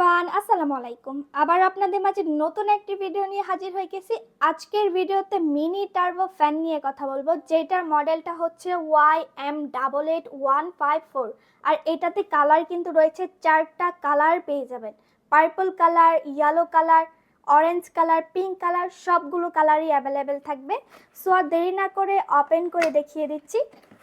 Everyone, আসসালামু আলাইকুম। আবার আপনাদের মাঝে নতুন একটি ভিডিও নিয়ে হাজির হয়ে গেছি। আজকের ভিডিওতে মিনি টার্বো ফ্যান নিয়ে কথা বলবো, যেটার মডেলটা হচ্ছে YM888154। আর এটাতে কালার কিন্তু রয়েছে, 4টা কালার পেয়ে যাবেন। Purple colour, yellow colour, orange colour, pink colour, সবগুলো কালারই অ্যাভেলেবেল থাকবে। সো আর দেরি না করে ওপেন করে দেখিয়ে দিচ্ছি।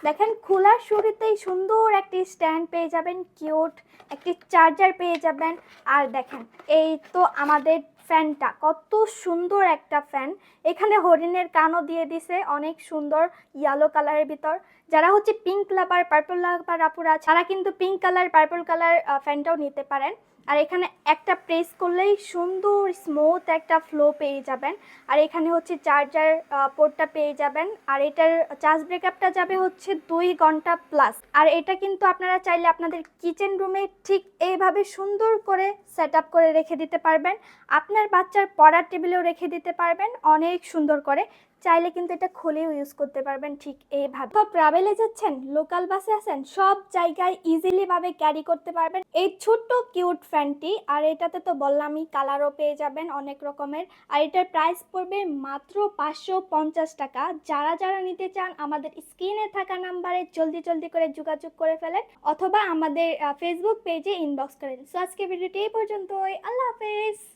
দেখেন, খোলার শুরুতেই সুন্দর একটি স্ট্যান্ড পেয়ে যাবেন, কিউট একটি চার্জার পেয়ে যাবেন। আর দেখেন, এই তো আমাদের ফ্যানটা, কত সুন্দর একটা ফ্যান। এখানে হরিণের কানও দিয়ে দিছে, অনেক সুন্দর ইয়েলো কালারের ভিতর। যারা হচ্ছে পিঙ্ক লাভার, পার্পল লাভার আপুরা, তারা কিন্তু পিঙ্ক কালার, পার্পল কালার ফ্যানটাও নিতে পারেন। আর এখানে একটা প্রেস করলেই সুন্দর স্মুথ একটা ফ্লো পেয়ে যাবেন। আর এখানে হচ্ছে চার্জার পোর্টটা পেয়ে যাবেন। আর এটার চার্জ ব্রেকআপটা যাবে হচ্ছে 2 ঘন্টা প্লাস। আর এটা কিন্তু আপনারা চাইলে আপনাদের কিচেন রুমে ঠিক এইভাবে সুন্দর করে সেট আপ করে রেখে দিতে পারবেন। আপনার বাচ্চার পড়ার টেবিলেও রেখে দিতে পারবেন অনেক সুন্দর করে। চাইলে কিন্তু এটা খুলেও ইউজ করতে পারবেন ঠিক এইভাবে। সব ট্রাভেলে যাচ্ছেন, লোকাল বাসে আছেন, সব জায়গায় ইজিলি ভাবে ক্যারি করতে পারবেন এই ছোট্ট কিউট ফ্যানটি। আর এটাতে তো বললামই, কালারও পেয়ে যাবেন অনেক রকমের। আর এটার প্রাইস পড়বে মাত্র 550 টাকা। যারা যারা নিতে চান আমাদের স্ক্রিনে থাকা নাম্বারে জলদি জলদি করে যোগাযোগ করে ফেলেন, অথবা আমাদের ফেসবুক পেজে ইনবক্স করেন। সো আজকে ভিডিওটি এই পর্যন্তই। আল্লাহ হাফেজ।